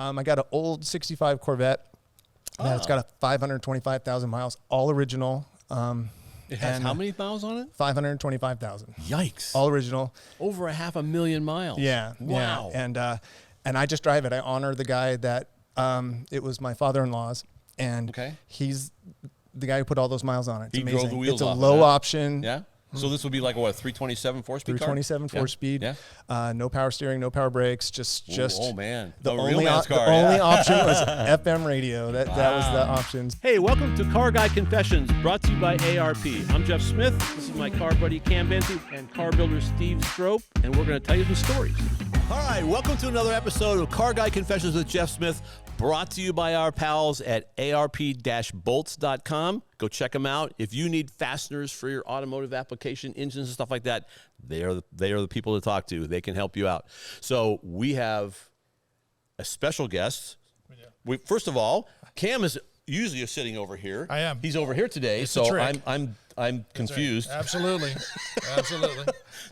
I got an old 65 Corvette. It's got a 525,000 miles, all original. It has how many miles on it? 525,000. Yikes. All original. Over 500,000 miles. Yeah. Wow. Yeah. And I just drive it. I honor the guy that it was my father-in-law's, and he's the guy who put all those miles on it. It's amazing. Drove the wheels It's a off low option. Yeah. So this would be like what, 327 4-speed car? 327 4-speed. Yeah. No power steering, no power brakes. Just. Oh man. The real only man's car. the only option was FM radio. That was the options. Hey, welcome to Car Guy Confessions, brought to you by ARP. I'm Jeff Smith. This is my car buddy Cam Benty and car builder Steve Strope, and we're going to tell you some stories. All right, welcome to another episode of Car Guy Confessions with Jeff Smith, brought to you by our pals at arp-bolts.com. Go check them out. If you need fasteners for your automotive application, engines and stuff like that, they are the people to talk to. They can help you out. So we have a special guest. First of all, Cam is usually sitting over here. I am. He's over here today, it's so I'm confused. Right. Absolutely.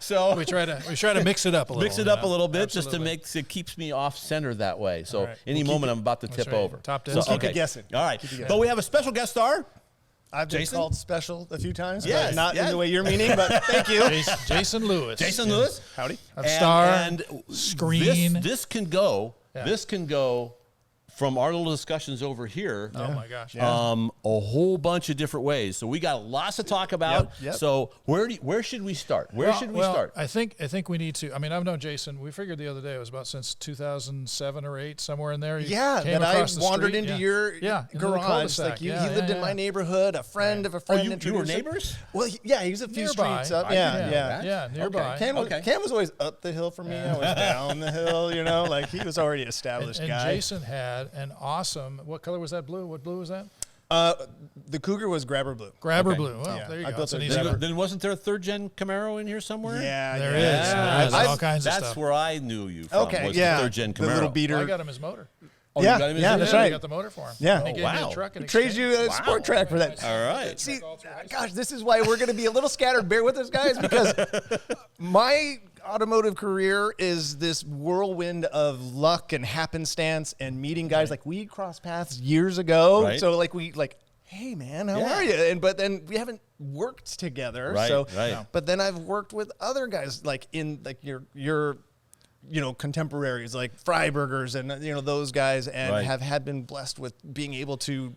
So we try to mix it up a little. Mix it up a little bit. Absolutely. Just to it keeps me off center that way. So any moment I'm about to tip over. Top so, keep it guessing. All right. But we have a special guest star. I've been called special a few times, yes, but not in the way you're meaning, but thank you. Jason Lewis. Jason Lewis. Howdy. Star and screen. This can go from our little discussions over here. Oh my gosh. A whole bunch of different ways. So we got lots to talk about. Yep. So where should we start? Where should we start? I think we need to. I mean, I've known Jason. We figured the other day it was about since 2007 or 8, somewhere in there. That I wandered into your garage. Like he lived in my neighborhood. A friend of a friend. You were neighbors? Well, he was a few streets up. Yeah, nearby. Okay. Cam was always up the hill from me. I was down the hill. Like he was already established and guy. Jason had an awesome. What color was that? Blue. What blue was that? The Cougar was grabber blue. Grabber blue. Well, there you go. Then wasn't there a third-gen Camaro in here somewhere? Yeah, there is. There's all kinds of stuff. That's where I knew you from. Okay, was the third-gen Camaro. The little beater. Well, I got him his motor. Oh, you got him his motor? That's right. I got the motor for him. Yeah. He gave me a truck and trades you a sport track for that. All right. See, gosh, this is why we're going to be a little scattered. Bear with us, guys, because my automotive career is this whirlwind of luck and happenstance and meeting guys. Like we crossed paths years ago, so hey man, how are you? But then we haven't worked together. But then I've worked with other guys your contemporaries like Freiburgers and those guys, and have been blessed with being able to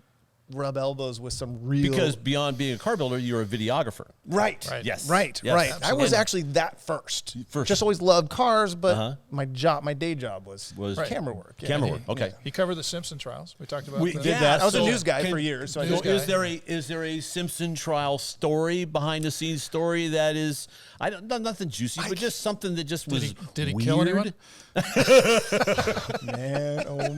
rub elbows with some real. Because beyond being a car builder, you're a videographer. Right. Yes. Right. Absolutely. I was actually that first. Just always loved cars, but my day job was camera work. Camera work. Okay. He covered the Simpson trials. We talked about. We did that. I was a news guy for years. So is there a Simpson trial story, behind the scenes story that is nothing juicy, but just something that just was did he weird? kill anyone? Man, oh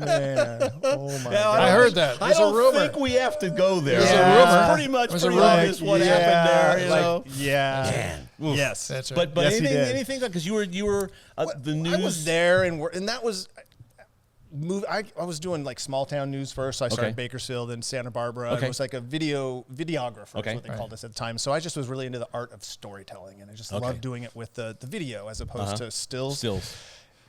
my God. I heard that. I don't think we have to go there. Yeah. It's pretty obvious what happened there. Man. Yes. That's right. But anything because you were the news. I was there and that was. I was doing like small town news first. So I started Bakersfield, then Santa Barbara. It was like a videographer, is what they called us at the time. So I just was really into the art of storytelling, and I just loved doing it with the video as opposed to stills.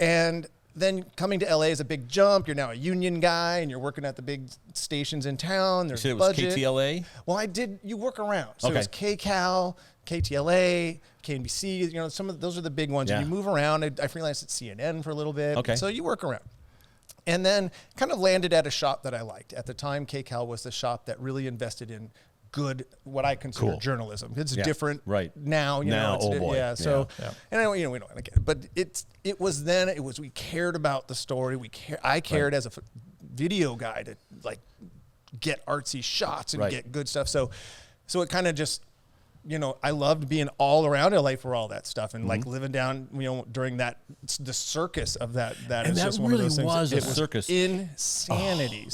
And then coming to LA is a big jump. You're now a union guy, and you're working at the big stations in town. There's you said budget. It was KTLA? Well, you work around. So it was KCAL, KTLA, KNBC. Some of those are the big ones. And you move around. I freelanced at CNN for a little bit. So you work around. And then kind of landed at a shop that I liked. At the time, KCAL was the shop that really invested in good, what I consider journalism. It's different now. And we don't want to get it, but it was we cared about the story. I cared as a video guy to like get artsy shots and get good stuff. So it kind of just, I loved being all around LA for all that stuff and like living down, during the circus of that. And is that just really one of those things. was a it circus. Insanity.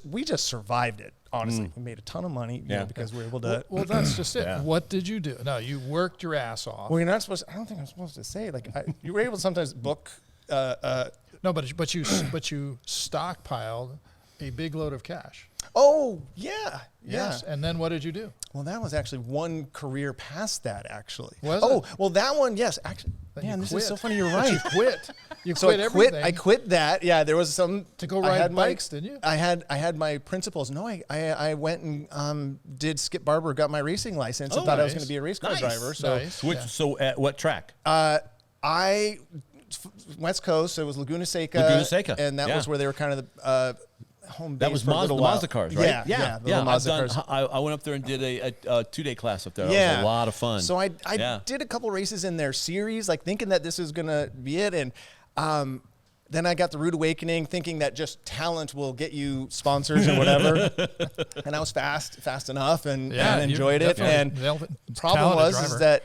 We just survived it. Honestly, we made a ton of money, because we were able to. Well, that's just it. What did you do? No, you worked your ass off. Well, you're not supposed. I don't think I'm supposed to say. You were able to sometimes book. No, but you stockpiled a big load of cash. Oh yeah. Yes. And then what did you do? Well, that was actually one career past that. Actually. Was it? Well, that one. Yes, actually. Then this quit. is so funny. You're right. You quit. You so quit everything. I quit that. Yeah, there was some to go ride bikes, didn't you? I had my principles. No, I went and did Skip Barber, got my racing license, and thought I was going to be a race car driver. So So at what track? West Coast. So it was Laguna Seca. And that was where they were kind of the home base. That was for the Mazda cars, right? Yeah. I went up there and did a 2-day class up there. That was a lot of fun. So I did a couple races in their series, like thinking that this was gonna be it, and then I got the rude awakening, thinking that just talent will get you sponsors or whatever. And I was fast enough, and enjoyed it. And the problem was that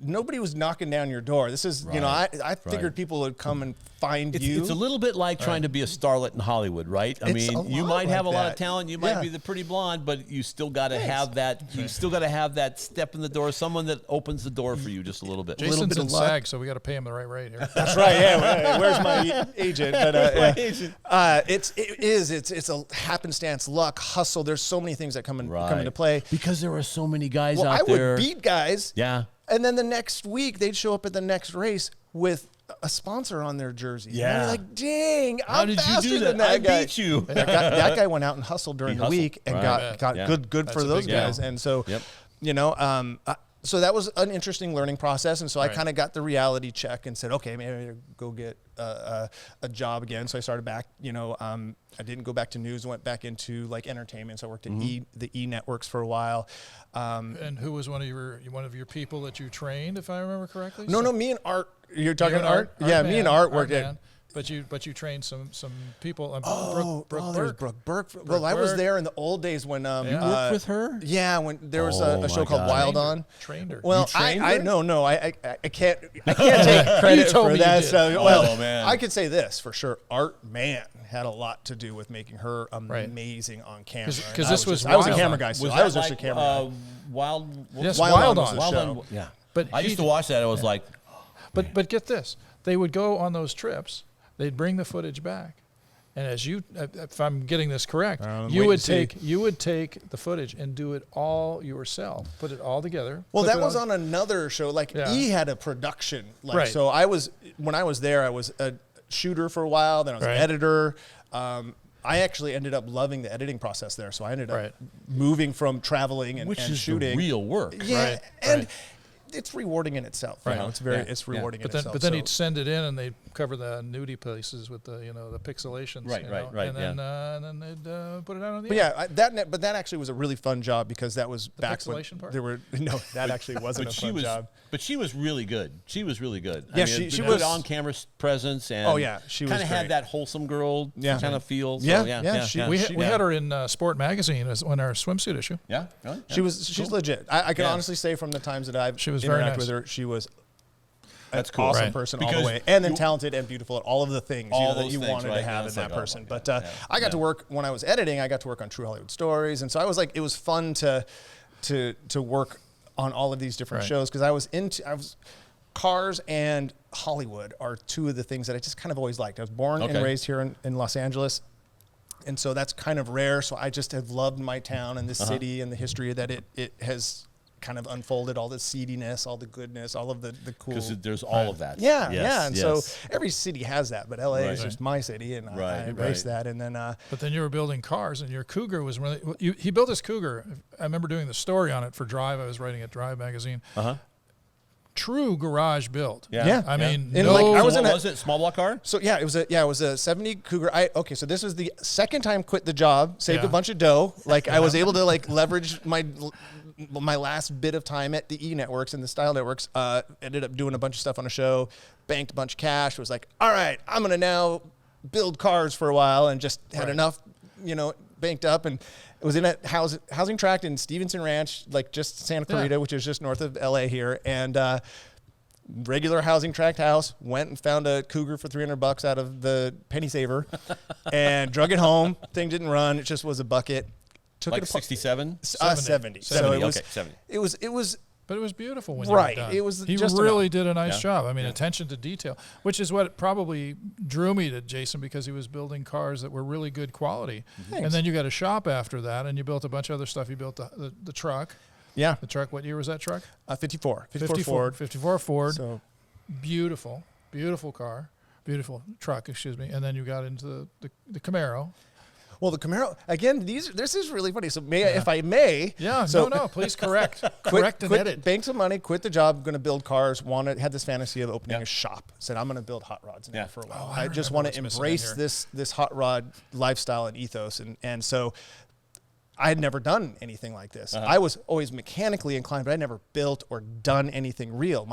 nobody was knocking down your door. This is, I figured people would come and find you. It's a little bit like trying to be a starlet in Hollywood, right? I mean, you might have a lot of talent. You might be the pretty blonde, but you still got to have that. You still got to have that step in the door, someone that opens the door for you just a little bit. Jason's in SAG, so we got to pay him the right rate here. That's right. Yeah. Where's my agent? But it's a happenstance, luck, hustle. There's so many things that come into play because there are so many guys out there. I would beat guys. Yeah. And then the next week, they'd show up at the next race with a sponsor on their jersey. Yeah. And you're like, dang, I'm faster than that guy. I beat you. That guy went out and hustled during the week and got good for those guys. And so, so that was an interesting learning process. And so I kind of got the reality check and said, okay, maybe I'll go get a job again. So I started back, I didn't go back to news. I went back into like entertainment. So I worked at the E networks for a while. And who was one of your people that you trained, if I remember correctly? No, me and Art. You're talking Art? Yeah, me and Art worked at. But you trained some people. Brooke Burke. Well, I was there in the old days when you worked with her. Yeah, when there was a show called Wild On. Trained her. Well, I can't take credit for that. So, man. I could say this for sure. Art had a lot to do with making her amazing on camera. Because I was a camera guy. So I was just a camera guy. Wild On. Yeah. But I used to watch that. I was like, but get this. They would go on those trips. They'd bring the footage back, and if I'm getting this correct, you would take the footage and do it all yourself, put it all together. Well, that was on another show. Like E had a production. So when I was there, I was a shooter for a while. Then I was an editor. I actually ended up loving the editing process there. So I ended up moving from traveling and shooting. Real work. Yeah, and it's rewarding in itself. Right. It's rewarding in itself. But then he'd send it in, and they'd cover the nudie places with the the pixelations. Right. And then they'd put it out on the air. But that actually was a really fun job because that was the back pixelation when part? there were that actually wasn't a fun job. But she was really good. She was really good. Yeah, she was on camera presence and she was kind of had that wholesome girl kind of feel. So, we had her in Sport Magazine when our swimsuit issue. Yeah, really? She's legit. I can honestly say from the times that I've interacted with her, she was an awesome person all the way, and then talented and beautiful at all of the things that you wanted to have in that person. But I got to work when I was editing. I got to work on True Hollywood Stories, and so I was like, it was fun to work on all of these different shows because I was cars and Hollywood are two of the things that I just kind of always liked. I was born and raised here in Los Angeles. And so that's kind of rare. So I just have loved my town and this city and the history that it has kind of unfolded, all the seediness, all the goodness, all of the cool. Because there's all of that. Yeah. And so every city has that, but LA is just my city, and I embrace that. And then, but then you were building cars, and your Cougar was really. He built his Cougar. I remember doing the story on it for Drive. I was writing at Drive magazine. True garage build. I mean, I was was it small block car? So it was a 70 Cougar. So this was the second time quit the job, saved a bunch of dough. Like I was able to leverage my last bit of time at the E networks and the style networks. Ended up doing a bunch of stuff on a show, banked a bunch of cash. Was like, all right, I'm gonna now build cars for a while, and just had enough, banked up, and it was in a housing tract in Stevenson Ranch, like just Santa Clarita, which is just north of LA here, and regular housing tract house. Went and found a Cougar for $300 out of the penny saver, and drug it home. Thing didn't run. It just was a bucket. Took like it 67? 70. So it was, 70. It was. But it was beautiful when you were done. It was. He really did a nice job. I mean, attention to detail, which is what probably drew me to Jason, because he was building cars that were really good quality. Thanks. And then you got a shop after that, and you built a bunch of other stuff. You built the truck. Yeah. The truck. What year was that truck? 54 Ford. So Beautiful car. beautiful truck, excuse me. And then you got into the Camaro. Well, the Camaro, again, this is really funny. So if I may. Yeah, so no, please correct and edit. Bank some money, quit the job, going to build cars, had this fantasy of opening a shop. Said, I'm going to build hot rods now for a while. I just want to embrace this hot rod lifestyle and ethos. And so I had never done anything like this. I was always mechanically inclined, but I never built or done anything real.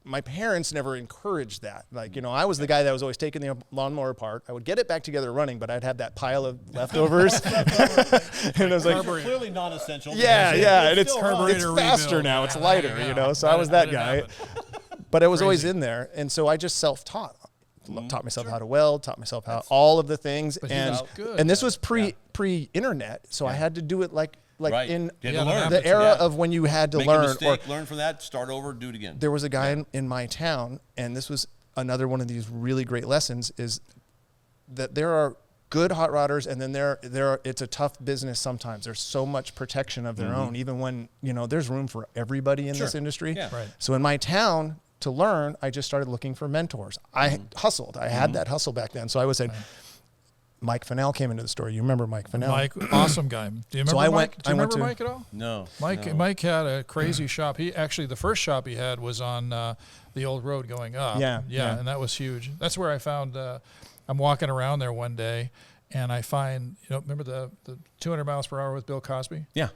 My parents never encouraged that. Like, I was the guy that was always taking the lawnmower apart. I would get it back together running, but I'd have that pile of leftovers. And I was like, clearly non-essential. Yeah. And it's faster now. It's lighter, So I was that guy. But I was always in there. And so I just self-taught. Taught myself how to weld, taught myself how all of the things. And this was pre-internet. So I had to do it like in the era of when you had to learn. Learn from that, start over, do it again. There was a guy in my town, and this was another one of these really great lessons, is that there are good hot rodders, and then it's a tough business sometimes. There's so much protection of their own, even when, there's room for everybody in this industry. Yeah. Right. So in my town, to learn, I just started looking for mentors. I hustled. I had that hustle back then. So I would say, Mike Fennell came into the story. You remember Mike Fennell? Mike, awesome guy. Do you remember Mike? Do you remember Mike at all? No. Mike had a crazy shop. The first shop he had was on the old road going up. Yeah, and that was huge. That's where I found. I'm walking around there one day, and I find, remember the 200 miles per hour with Bill Cosby? Yeah.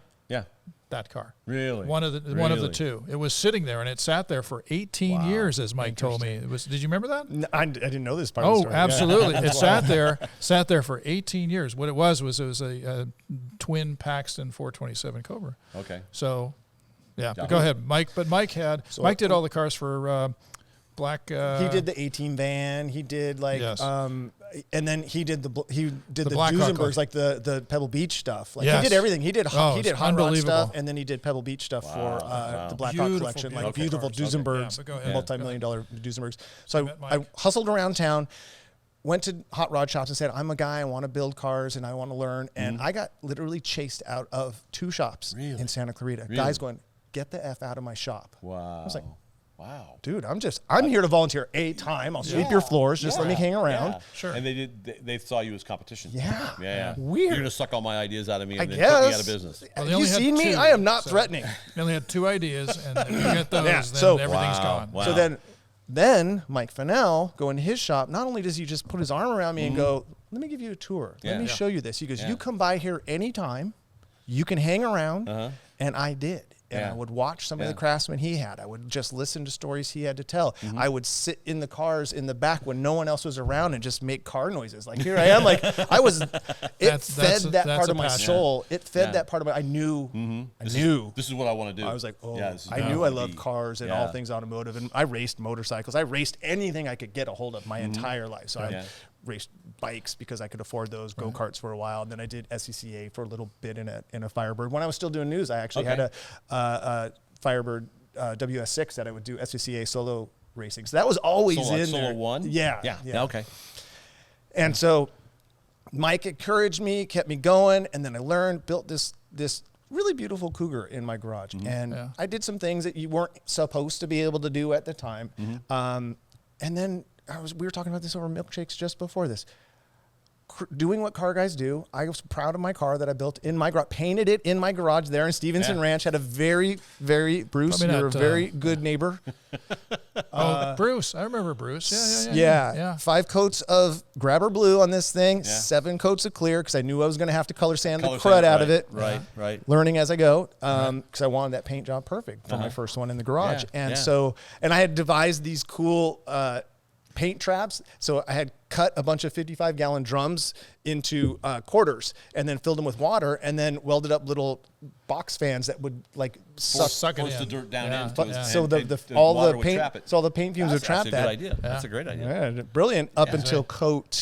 That car. Really? One of the two. It was sitting there, and it sat there for 18 years, as Mike told me. Did you remember that? No, I didn't know this part of the story. Oh, absolutely. It sat there for 18 years. What it was a twin Paxton 427 Cobra. Okay. So, but go ahead, Mike. But Mike did all the cars for Black. He did the 18 van. He did and then he did the Duesenbergs, like the Pebble Beach stuff. Like he did everything. He did hot rod stuff, and then he did Pebble Beach stuff for the Blackhawk collection, like beautiful Duesenbergs, multi-million-dollar Duesenbergs. So I hustled around town, went to hot rod shops and said, I'm a guy, I want to build cars and I want to learn. And I got literally chased out of 2 shops in Santa Clarita. Guys going, get the F out of my shop. Wow. I was like, wow, dude, I'm here to volunteer a time. I'll sweep your floors. Just let me hang around. Yeah. Sure. And they saw you as competition. Yeah. Weird. You're gonna suck all my ideas out of me and then guess. put me out of business. Well, you seen me? I am not threatening. They only had 2 ideas, and if you get those, then everything's gone. Wow. So then Mike Fennell, go into his shop. Not only does he just put his arm around me and go, let me give you a tour. Let me show you this. He goes, you come by here anytime. You can hang around. And I did. And I would watch some of the craftsmen he had. I would just listen to stories he had to tell. I would sit in the cars in the back when no one else was around and just make car noises. Like, here I am. Like, I was, it fed that part of my soul. It fed that part of my, I knew. This is what I want to do. I was like, I knew I loved cars and all things automotive. And I raced motorcycles. I raced anything I could get a hold of my entire life. So I raced bikes because I could afford those go-karts for a while. And then I did SCCA for a little bit in a Firebird. When I was still doing news, I actually had a Firebird WS6 that I would do SCCA solo racing. So that was always in Solo there. one? Yeah. Okay. And so Mike encouraged me, kept me going, and then I learned, built this really beautiful Cougar in my garage. And I did some things that you weren't supposed to be able to do at the time. And then we were talking about this over milkshakes just before this. Doing what car guys do. I was proud of my car that I built in my garage, painted it in my garage there in Stevenson Ranch. Had a very, very, Bruce, you're a very good neighbor. Bruce. I remember Bruce. Yeah. 5 coats of grabber blue on this thing, 7 coats of clear because I knew I was going to have to color sand the crud out of it. Right. Learning as I go because I wanted that paint job perfect for my first one in the garage. And I had devised these cool paint traps. So I had cut a bunch of 55-gallon drums into quarters and then filled them with water and then welded up little box fans that would like suck it in. the dirt down into it. So all the paint fumes would trap that. That's a good idea. That's a great idea. Yeah, brilliant. Up until coat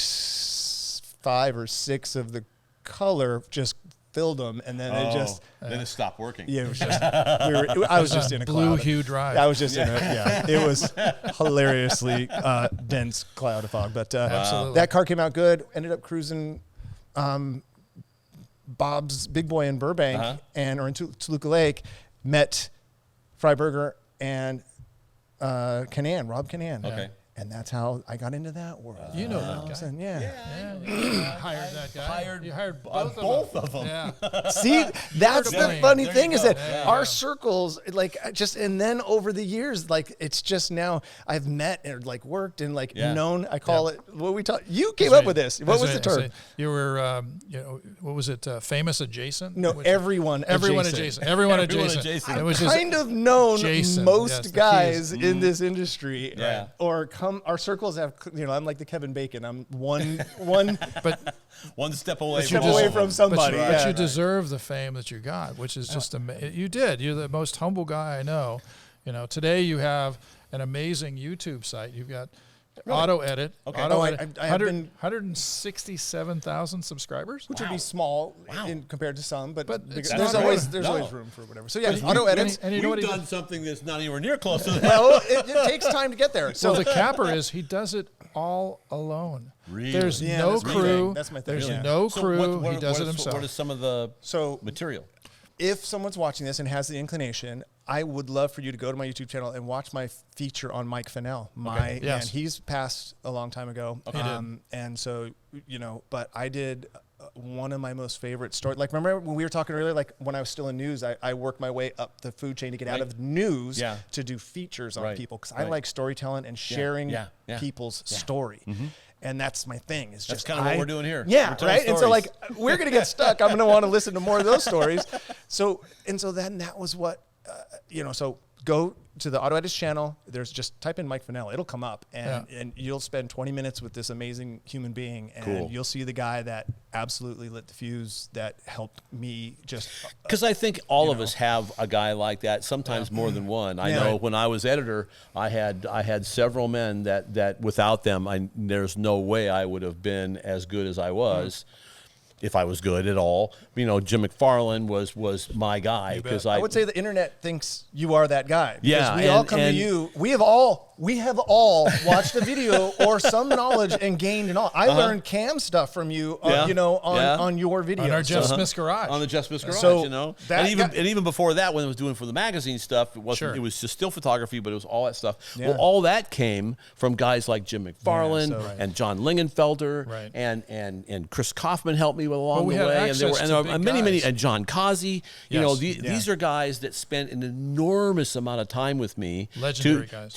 5 or 6 of the color just filled them, and then then it stopped working. Yeah, it was just I was just in a blue cloud. hue drive. I was just in it was hilariously dense cloud of fog. But that car came out good. Ended up cruising Bob's Big Boy in Burbank or in Toluca Lake. Met Freiberger and Rob Canaan. Okay. And that's how I got into that world. You know that guy. You hired that guy. You hired both of them. Yeah. See, that's the funny thing is that our Yeah. circles, like, just, and then over the years, like, it's just now I've met and like worked and like known. I call it what we talk. You came up with this. What was the term? You were, what was it? Famous adjacent? No, everyone adjacent. Everyone adjacent. adjacent. It was I've just kind of known Jason. most Yes, the guys keys. in this industry, Yeah. or our circles have, I'm like the Kevin Bacon. I'm one but One step away step from away all of from them. somebody. But you deserve the fame that you got, which is just you did. You're the most humble guy I know. Today you have an amazing YouTube site. You've got auto edit. Okay. Auto Oh, I edit. have been- 167,000 subscribers. Which would be small compared to some, but it's there's not always bad. room for whatever. So yeah, But auto edits. And you know what We've he done did? something that's not anywhere near close to that. Well, it takes time to get there. So So the capper is he does it all alone. Really? There's Yeah, no that's my crew. thing. That's my thing, There's yeah. no So crew. what He does it is- himself. What is some of the So- material? if someone's watching this and has the inclination, I would love for you to go to my YouTube channel and watch my feature on Mike Fennell. Yes. Man, he's passed a long time ago. He did. And so, but I did one of my most favorite stories. Like, remember when we were talking earlier, like when I was still in news, I worked my way up the food chain to get out of news to do features on people. Because I like storytelling and sharing people's story. And that's my thing. It's That's just kind of what we're doing here. Yeah, We're telling right. And so, stories. like, we're gonna get stuck. I'm gonna want to listen to more of those stories. So then that was what, So go to the Auto Edits channel. There's just type in Mike Fennell. It'll come up, and you'll spend 20 minutes with this amazing human being, and you'll see the guy that absolutely lit the fuse that helped me just. Because I think all of us have a guy like that, sometimes more than one. I know when I was editor, I had several men that without them, there's no way I would have been as good as I was. If I was good at all. Jim McFarland was my guy because I would say the internet thinks you are that guy. Yeah, we all come to you. We have all watched a video or some knowledge and gained and all. I learned cam stuff from you, on your videos. On our Jeff Smith's garage. On the Jeff Smith's garage, So and even before that, when I was doing for the magazine stuff, it wasn't. It was just still photography, but it was all that stuff. Yeah. Well, all that came from guys like Jim McFarland and John Lingenfelter and Chris Kaufman helped me along the way, and there were many and John Kazi. These are guys that spent an enormous amount of time with me. Legendary guys.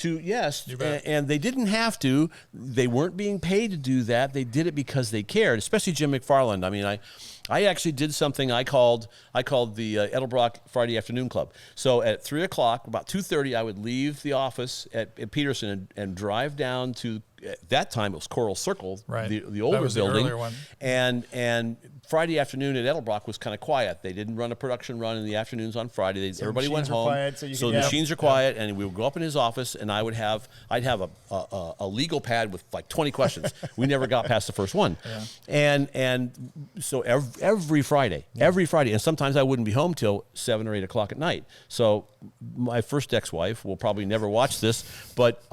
And they didn't have to. They weren't being paid to do that. They did it because they cared, especially Jim McFarland. I mean, I actually did something I called the Edelbrock Friday Afternoon Club. So at 3 o'clock, about 2:30, I would leave the office at Peterson and drive down to, at that time it was Coral Circle, the older building. The earlier one. And Friday afternoon at Edelbrock was kind of quiet. They didn't run a production run in the afternoons on Friday. Everybody went home. Quiet, so the machines are quiet, and we would go up in his office, and I'd have a legal pad with like 20 questions. We never got past the first one. And so every Friday, and sometimes I wouldn't be home till 7 or 8 o'clock at night. So my first ex-wife will probably never watch this, but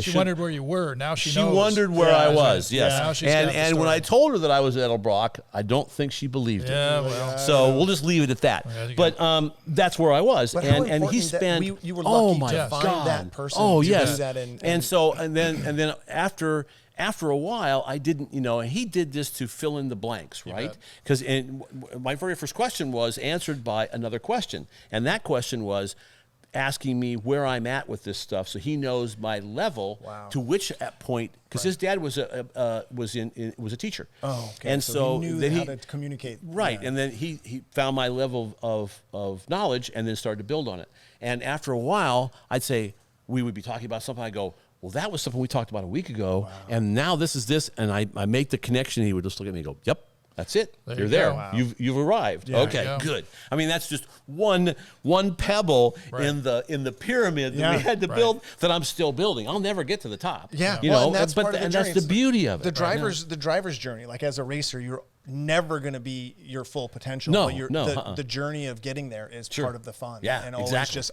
She wondered where you were. Now she knows. She wondered where I was, yes. Now she's got the and when story. I told her that I was at Edelbrock, I don't think she believed it. Well. So we'll just leave it at that. But that's where I was. But and he spent you were lucky my to find God. that person. Oh, to yes. do that and then after a while, I didn't, he did this to fill in the blanks, right? Because my very first question was answered by another question. And that question was asking me where I'm at with this stuff, so he knows my level to which point. Because his dad was a teacher. Oh, okay. And so he knew then how to communicate. Right, and then he found my level of knowledge, and then started to build on it. And after a while, I'd say we would be talking about something. I go, well, that was something we talked about a week ago, and now this is this, and I make the connection. He would just look at me and go, yep. That's it. You're there. Wow. You've arrived. Okay, good. I mean, that's just one pebble in the pyramid that we had to build that I'm still building. I'll never get to the top. Yeah, and that's part of the and journey. that's the beauty of it. The driver's journey. Like as a racer, you're never going to be your full potential. No, but the journey of getting there is part of the fun. Yeah, and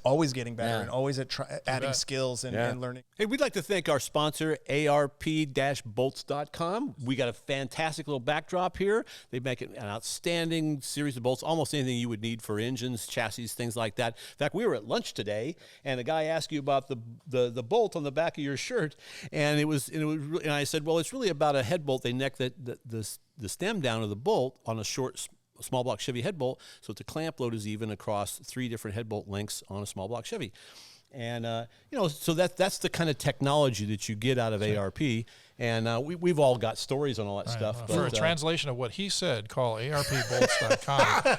always getting better and always adding skills and learning. Hey, we'd like to thank our sponsor, ARP-bolts.com. We got a fantastic little backdrop here. They make an outstanding series of bolts, almost anything you would need for engines, chassis, things like that. In fact, we were at lunch today, and a guy asked you about the bolt on the back of your shirt, and I said, well, it's really about a head bolt. They neck the stem down of the bolt on a small block Chevy head bolt, so the clamp load is even across 3 different head bolt lengths on a small block Chevy. And so that's the kind of technology that you get out of ARP. And we've all got stories on all that stuff. For a translation of what he said, call ARPbolts.com.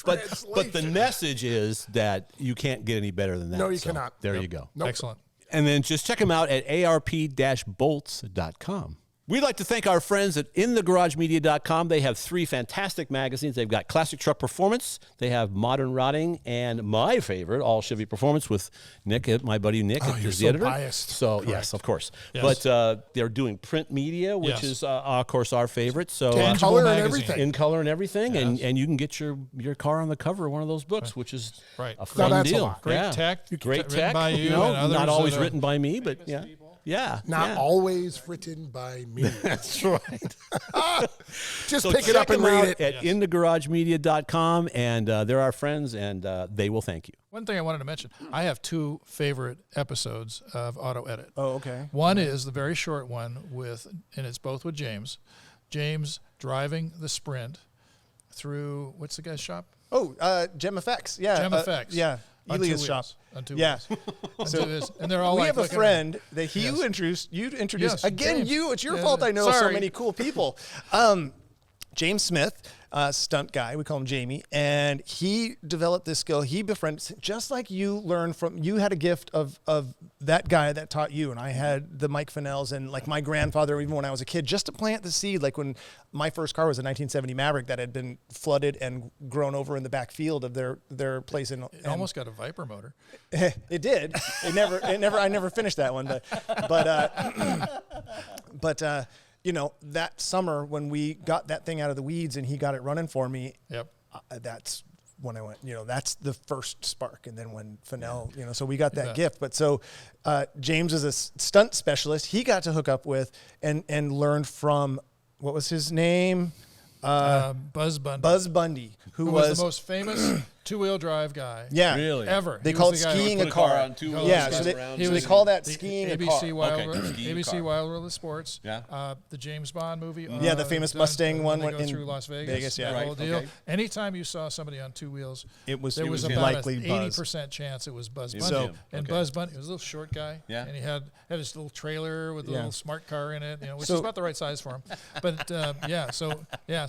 but the message is that you can't get any better than that. No, you cannot. There you go. Nope. Excellent. And then just check them out at ARP-bolts.com. We'd like to thank our friends at InTheGarageMedia.com. They have 3 fantastic magazines. They've got Classic Truck Performance, they have Modern Rotting, and my favorite, All Chevy Performance with Nick, my buddy Nick, is the editor. Biased. So Correct. yes, of course. Yes. But they're doing print media, which is of course our favorite. So In color and everything. In color and everything, and you can get your car on the cover of one of those books, which is a fun that's a deal. lot. Great tech. Great written tech. by you know, and others not always that are written by me, but famous yeah. people. Yeah. Not always written by me. That's right. Just So pick it up check and them read out it. at InTheGarageMedia.com, and they're our friends, and they will thank you. One thing I wanted to mention, I have 2 favorite episodes of Auto Edit. Oh, okay. One is the very short one and it's both with James. James driving the Sprint through, what's the guy's shop? Oh, Gem Effects. Yeah. Gem Effects. Yeah. On 2 Elia's shop. wheels. On 2 Yeah. wheels. And they're all We like have a looking- friend that you introduced. Yes, Again, James. it's your Yeah, fault I know so sorry. many cool people. James Smith, stunt guy, we call him Jamie, and he developed this skill. He befriended, just like you learned from, you had a gift of that guy that taught you, and I had the Mike Fennells, and like my grandfather, even when I was a kid, just to plant the seed, like when my first car was a 1970 Maverick that had been flooded and grown over in the back field of their place in. It almost got a Viper motor. It did. I never finished that one, but that summer when we got that thing out of the weeds and he got it running for me. Yep. That's when I went, that's the first spark. And then when Fennell, so we got that gift. But so James is a stunt specialist. He got to hook up with and learned from, what was his name? Buzz Bundy. Buzz Bundy, who was the most famous 2-wheel drive guy. Yeah, Really? Ever. They He call it was the guy who skiing put a car. on 2 wheels. Yeah, goes so around. they call that the skiing a ABC car. Wild Okay. Skiing a ABC car. Wild World of Sports. Yeah. The James Bond movie. Yeah, the famous Mustang one when they go in through Las Vegas. Vegas, yeah. That whole Right, deal. okay. Anytime you saw somebody on 2 wheels, It was there was him. about Likely an Buzz. 80% chance it was Buzz Bundy. So- and Buzz Bundy was a little short guy. Yeah. And he had his little trailer with a Yeah. little smart car in it, which So- is about the right size for him. But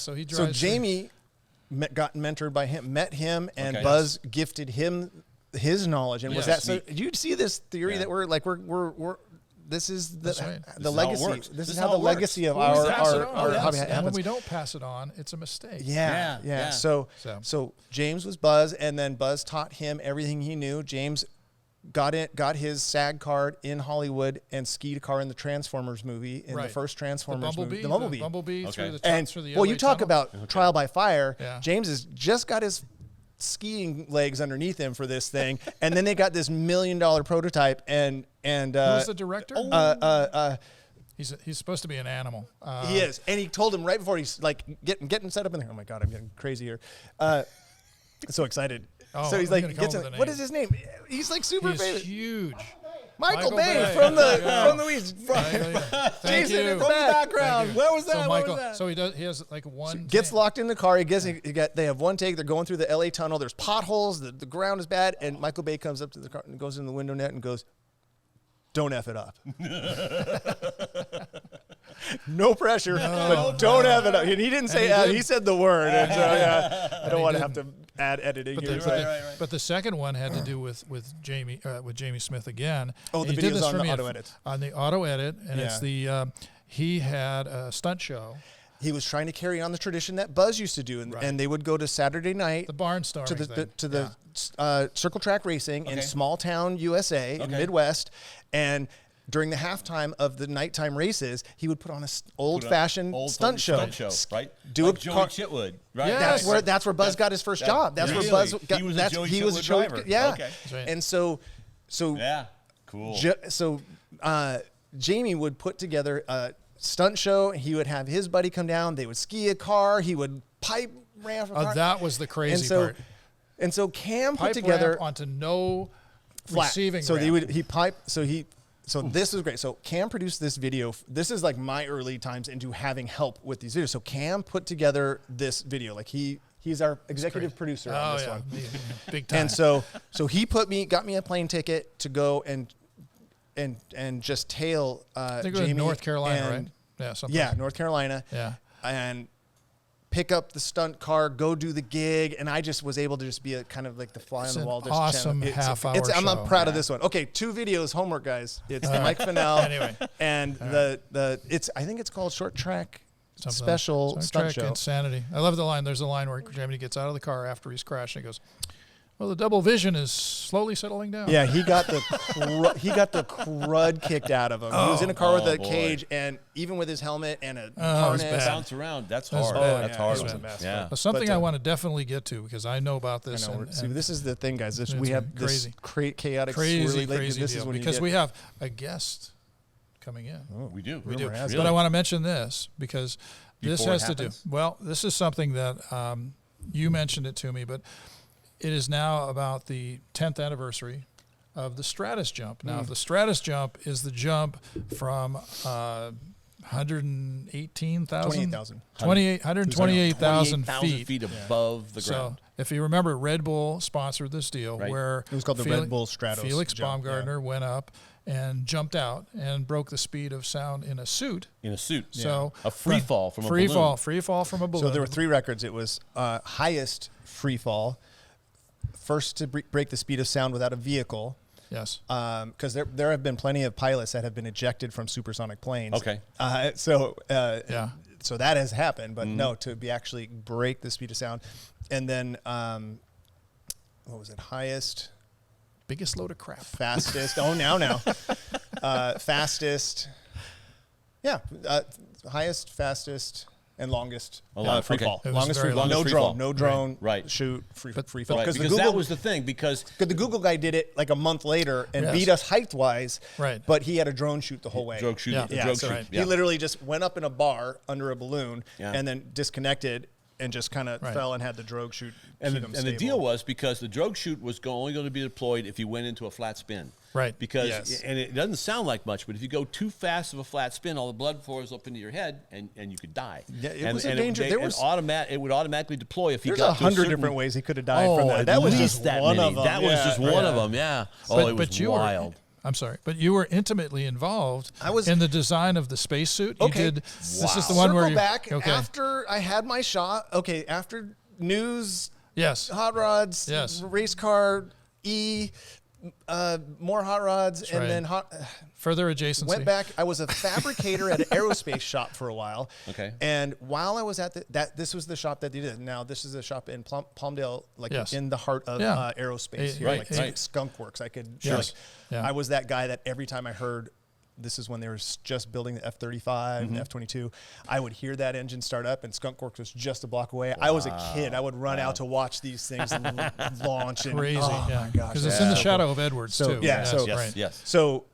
so he drives. So Jamie got mentored by him, met him, and Okay. Buzz gifted him his knowledge. And was that Yes. so? Do you see this theory Yeah. that we're this is That's right. the This is how it legacy. works. This is how the legacy of When we our pass it on, hobby yes. And when happens. we don't pass it on, it's a mistake. Yeah. Yeah. So James was Buzz, and then Buzz taught him everything he knew. James got his SAG card in Hollywood and skied a car in the Transformers movie, in the Right. first Transformers movie, The Bumblebee Okay. through the And through the well, LA you talk tunnel. about trial by fire. Yeah. James has just got his skiing legs underneath him for this thing, and then they got this $1 million prototype, and Who's the director? He's supposed to be an animal. he is, and he told him right before he's like getting set up in there. Oh my God, I'm getting crazy here. So excited. Oh, so he's I'm like, gonna come gets up with in, a what name. is his name? He's like super He's famous. huge. Michael Michael Bay Bay. from There you go. the weeds. Thank Jason you. in the From the back. background. Where was that? So Where Michael, was that? so he has like one. Gets take. locked in the car. They have one take. They're going through the LA tunnel. There's potholes. The ground is bad. And Michael Bay comes up to the car and goes in the window net and goes, "Don't F it up." No pressure, but don't F it up. And he didn't say he F. did. He said the word. And so, I don't want to have to add editing But here. but the second one had to do with Jamie Smith again. Oh, And the he did video's this on for the me auto edit. On the auto edit, and it's Yeah. the he had a stunt show, He was trying to carry on the tradition that Buzz used to do, and they would go to Saturday night the barnstorming to the thing. circle track racing in Okay. small town USA in Okay. Midwest, and during the halftime of the nighttime races, he would put on an old-fashioned stunt show, right? Do like a Joey car. Chitwood, right? That's where Buzz got his first job. That's where Buzz got. He was a driver. Yeah, okay. Right. And so yeah, cool. Jamie would put together a stunt show. He would have his buddy come down. They would ski a car. He would pipe ramp a car. That was the crazy part. And so Cam pipe put together ramp onto no flat. Receiving So ramp. So this was great. So Cam produced this video. This is like my early times into having help with these videos. So Cam put together this video. Like he's our executive producer on this one. Big time. And so he got me a plane ticket to go and just tail I think it Jamie was North Carolina, right? Yeah, something. Yeah, North Carolina. Yeah. And pick up the stunt car, go do the gig, and I just was able to just be a kind of like the fly on the wall. Awesome half-hour show. I'm proud of this one. Okay, 2 videos, homework, guys. It's Mike Fennell, anyway, and I think it's called Short Track Special Stunt Show. Insanity. I love the line. There's a line where Jamie gets out of the car after he's crashed and he goes, "Well, the double vision is slowly settling down." Yeah, he got the crud kicked out of him. He was in a car with a cage, and even with his helmet and a harness, bounce around. That's hard. That's hard. It was a mess. Yeah. Something I want to definitely get to because I know about this. I know. See, this is the thing, guys. We have this chaotic, crazy this deal is when because we have a guest coming in. Oh, we do. But I want to mention this because this has to do. Well, this is something that you mentioned it to me, but it is now about the 10th anniversary of the Stratos jump. Now, the Stratos jump is the jump from 128,000 feet above the ground. So, if you remember, Red Bull sponsored this deal where it was called the Red Bull Stratos. Felix jump, Baumgartner went up and jumped out and broke the speed of sound in a suit. So a free fall from a balloon. Free fall from a balloon. So there were 3 records. It was highest free fall, first to break the speed of sound without a vehicle. Yes. Because there have been plenty of pilots that have been ejected from supersonic planes. Okay. So that has happened, but no, to be actually break the speed of sound. And then, what was it? Highest. Biggest load of crap. Fastest. Fastest. Yeah. Highest, fastest, and longest free fall. Longest free fall. No drone. No drone. Right. Shoot. Free fall. Right. Because that was the thing. Because the Google guy did it like a month later and beat us height-wise. Right. But he had a drone shoot the whole way. Drone shoot. He literally just went up in a bar under a balloon and then disconnected and just kind of fell and had the drogue shoot. And the deal was because the drogue chute was only going to be deployed if you went into a flat spin. Right. Because and it doesn't sound like much, but if you go too fast of a flat spin, all the blood flows up into your head, and you could die. Yeah, it was a danger. It would automatically deploy if you got. There's 100 different ways he could have died from that. That was just one of them. That was just one of them. Yeah. It was wild. I'm sorry, but you were intimately involved in the design of the spacesuit. Okay. You did. This is the one where you back after I had my shot. Okay, after news. Yes. Hot rods. Yes. Race car. More hot rods. That's and then further adjacency. Went back. I was a fabricator at an aerospace shop for a while. Okay. And while I was at this was the shop that they did. Now this is a shop in Palmdale, in the heart of aerospace here, like Skunk Works. I could. I was that guy that every time I heard. This is when they were just building the F-35, the F-22. I would hear that engine start up, and Skunk Works was just a block away. I was a kid. I would run out to watch these things launch. And, crazy, my gosh. Because it's in the shadow of Edwards, too. Yeah, yes. So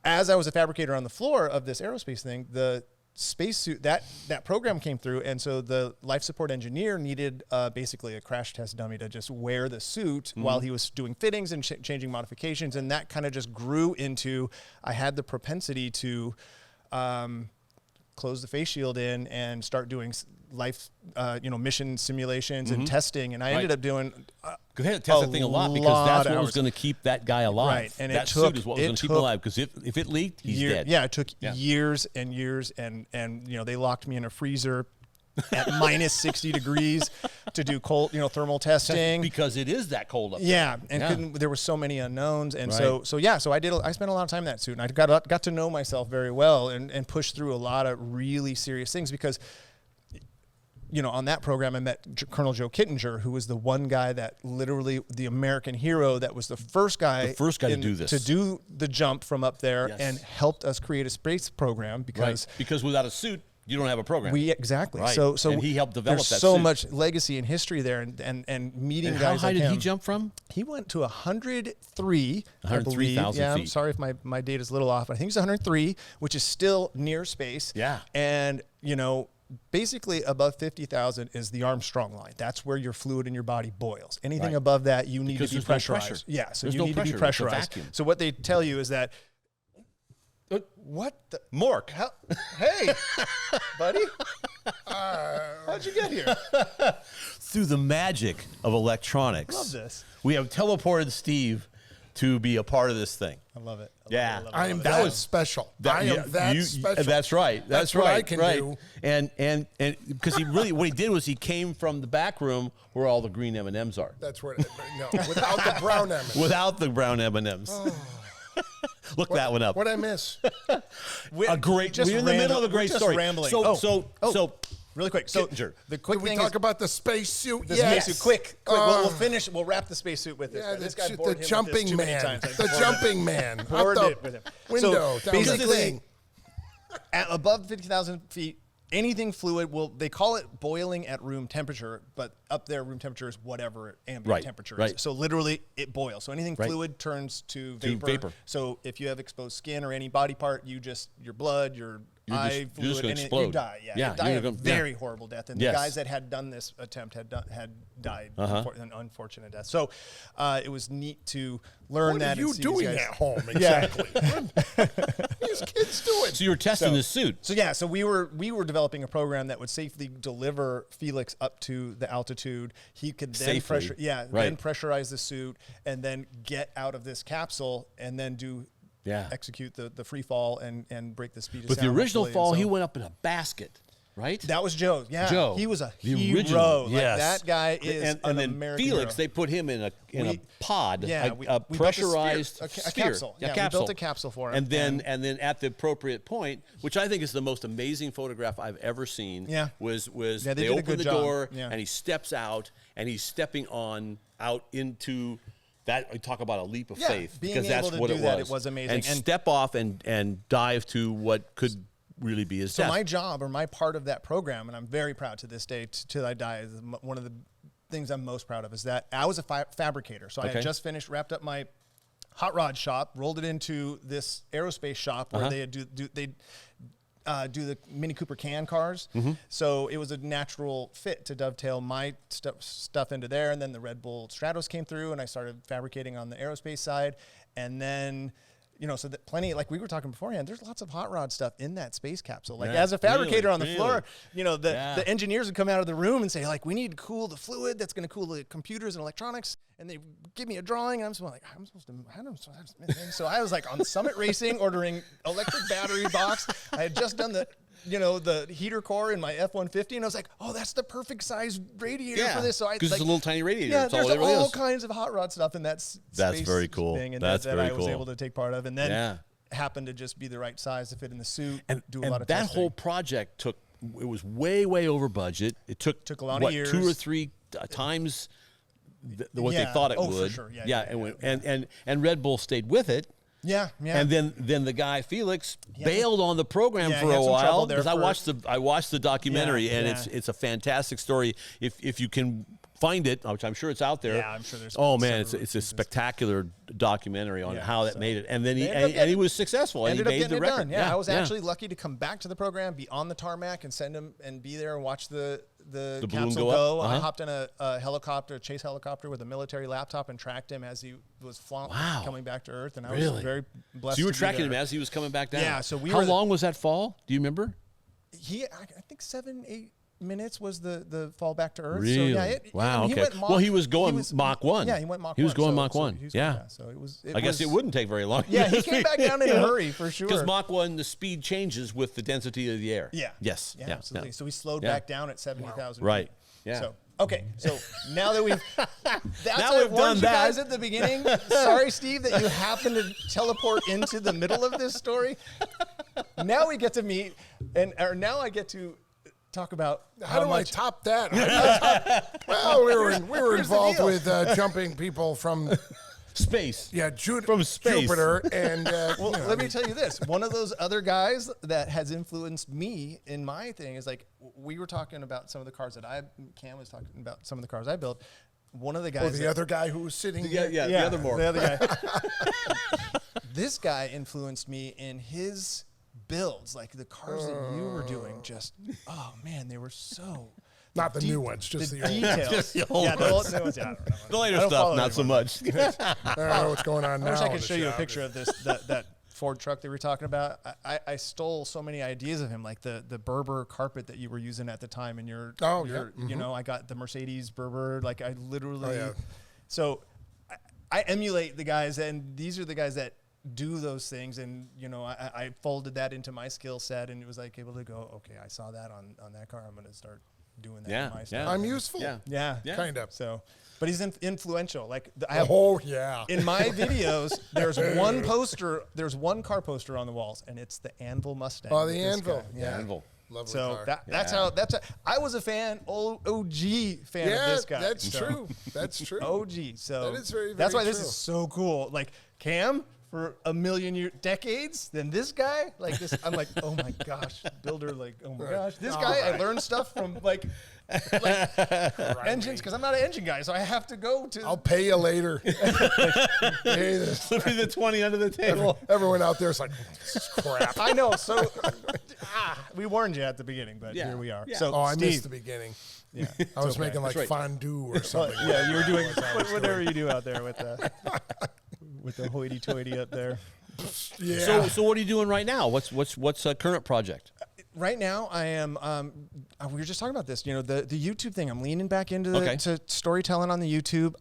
as I was a fabricator on the floor of this aerospace thing, the spacesuit, that program came through, and so the life support engineer needed basically a crash test dummy to just wear the suit while he was doing fittings and changing modifications, and that kind of just grew into I had the propensity to close the face shield in and start doing mission simulations and testing, and I ended up doing because they had to test that thing a lot because that's what was going to keep that guy alive. Right, and that suit is what was going to keep him alive because if it leaked, he's dead. Yeah, it took years and years, and they locked me in a freezer at minus 60 degrees to do cold, thermal testing because it is that cold up there. Yeah, and there were so many unknowns, and so I spent a lot of time in that suit, and I got to know myself very well and pushed through a lot of really serious things because on that program, I met Colonel Joe Kittinger, who was the one guy that literally the American hero that was the first guy to do this, to do the jump from up there, and helped us create a space program because without a suit, you don't have a program. Exactly. Right. So and he helped develop there's that so suit. much legacy and history there, and meeting And guys how high like did him. he jump from? He went to 103, 103,000 I'm feet. sorry if my data's a little off. I think it's 103, which is still near space. Yeah. And, basically above 50,000 is the Armstrong line. That's where your fluid in your body boils. Anything above that, you need Because to be there's no pressurized. pressure. Yeah, so There's you no need to be pressure. It's a pressurized. vacuum. So what they tell you is that, what the? Mork. Hey, buddy. How'd you get here? Through the magic of electronics. Love this. We have teleported Steve to be a part of this thing. I love it. I am that special. I am that special. That's right. That's what right. I can right. do. And because what he did was he came from the back room where all the green M&Ms are. That's where, no, without the brown M&Ms. Without the brown M&Ms. Look that one up. What'd I miss? We're in the middle of a great story. Rambling. So really quick. So Kittinger. the quick Did we thing talk is, about the spacesuit? the Yes. spacesuit. Quick. We'll finish. We'll wrap the spacesuit with this. Yeah, guy. This guy the bored him with this jumping too many man. times. The jumping man. Bored Out it with him. the window. So down the basically, thing. at above 50,000 feet, anything fluid they call it boiling at room temperature, but up there room temperature is whatever ambient temperature is. Right. So literally it boils. So anything Right. fluid turns to To vapor. vapor. So if you have exposed skin or any body part, your blood, your eye you're just fluid, gonna and explode. you die. Yeah, Yeah, you die you're a gonna- very horrible death. And Yes. the guys that had done this attempt had died an unfortunate death. So it was neat to learn What that. are you and see these doing guys. at home exactly? What are these kids doing? So you were testing the suit. So we were developing a program that would safely deliver Felix up to the altitude. He could then Safely. then pressurize the suit and then get out of this capsule and then execute the free fall and break the speed of But the sound, original hopefully. fall, And he so went up in a basket, right? that was Joe. Yeah, Joe. He was a The hero. original, Like, yes. that guy is and then American Felix, hero. they put him in a pod, Yeah, a we built a pressurized sphere, a sphere. capsule. Yeah, Yeah, we capsule. built a capsule for him. And then at the appropriate point, which I think is the most amazing photograph I've ever seen, was they they did a open good the job. door Yeah. and he steps out and he's stepping out into that. We talk about a leap of Yeah, faith being because that's able to what do it that, was. it was amazing. And And- step off and dive to what could really be his So death. my job or my part of that program, and I'm very proud to this day, till I die, is one of the things I'm most proud of is that I was a fabricator. So I had just wrapped up my hot rod shop, rolled it into this aerospace shop where they do the Mini Cooper can cars. So it was a natural fit to dovetail my stuff into there. And then the Red Bull Stratos came through and I started fabricating on the aerospace side. And then, so that plenty, like we were talking beforehand, there's lots of hot rod stuff in that space capsule. Like as a fabricator on the floor, the engineers would come out of the room and say, like, we need to cool the fluid that's going to cool the computers and electronics. And they give me a drawing and I'm supposed to. So I was like on Summit Racing ordering electric battery box. I had just done the heater core in my F-150 and I was like, oh, that's the perfect size radiator for this. So because it's a little tiny radiator. Yeah, That's all there's it really all is. kinds of hot rod stuff in that That's space very cool. thing, and That's that very I was cool. able to take part of, and then happened to just be the right size to fit in the suit and do a lot of that testing. whole project it was way over budget. It took a lot of years. 2 or 3 times what they thought it for would. sure. And Red Bull stayed with it. Yeah. And then the guy Felix bailed on the program Yeah, for he had a some trouble while there because I watched the documentary and Yeah. it's a fantastic story. If you can find it, which I'm sure it's out there. Yeah, I'm sure there's. Oh man, several it's a spectacular documentary on how that made it. And then he was successful and he ended up made getting the it record. done. Yeah, I was actually lucky to come back to the program, be on the tarmac, and send him and be there and watch the balloon capsule go up? go. Uh-huh. I hopped in a helicopter, a chase helicopter with a military laptop, and tracked him as he was coming back to Earth. And I was very blessed. So you were to be tracking there. him as he was coming back down. Yeah, so we How were long was that fall? Do you remember? I think 7-8 minutes was the fall back to Earth. Really? So Wow. he Okay. went Well, he was going Mach 1. Yeah, he went Mach 1. He was going so, Mach 1. he was Yeah. going, so it was. I guess it wouldn't take very long. Yeah, he came back down in a hurry for sure. Because Mach 1, the speed changes with the density of the air. Yeah. Yes. Yeah, absolutely. Yeah. So we slowed back down at 70,000. Right. feet. Yeah. So okay. So now that we've Now we've done you that. guys at the beginning. Sorry, Steve, that you happened to teleport into the middle of this story. Now we get to meet, or now I get to talk about How do I much top that? Well, we were involved with jumping people from Space. yeah, From space. Jupiter, and Well, let me tell you this. One of those other guys that has influenced me in my thing is like, we were talking about some of the cars Cam was talking about some of the cars I built. One of the guys. the other guy who was sitting Yeah, there. the other more. The other guy. This guy influenced me in his builds, like the cars that you were doing. Just, oh man, they were so. Not the new ones, just the old ones. details. Just the old yeah, the old ones. Yeah, I don't know. The later I don't stuff, follow not so anymore. much. I don't know what's going on now. I wish I in could the show you a shop. picture of this that Ford truck that we were talking about. I stole so many ideas of him, like the Berber carpet that you were using at the time, and your you know, I got the Mercedes Berber. Like I literally, so I emulate the guys, and these are the guys that do those things, and you know, I folded that into my skill set, and it was like able to go, okay, I saw that on that car, I'm going to start doing that. in my stuff. I'm useful. Yeah, Kind of. So, but he's influential. Like I have. In my videos, there's one poster. There's one car poster on the walls, and it's the Anvil Mustang. Oh, the with this Anvil. guy. Yeah. Anvil. Lovely So car. I was a fan, OG fan of this guy. That's true. That's true. OG. So That is very, that's very why this true. is so cool. Like Cam for a million decades, then this guy, like this, I'm like, oh my gosh, builder, like, oh my gosh, this guy, I learned stuff from like engines, because I'm not an engine guy, so I have to go to. I'll pay you later. Hey, Slip me the 20 under the table. everyone out there is like, this is crap. I know. So we warned you at the beginning, but Yeah. here we are. Yeah. So Oh, I Steve, missed the beginning. Yeah, I was making like right. fondue or something. yeah, you were doing whatever you do out there with the hoity-toity up there. Yeah. So what are you doing right now? What's a current project? Right now, I am. We were just talking about this. You know, the YouTube thing. I'm leaning back into to storytelling on the YouTube.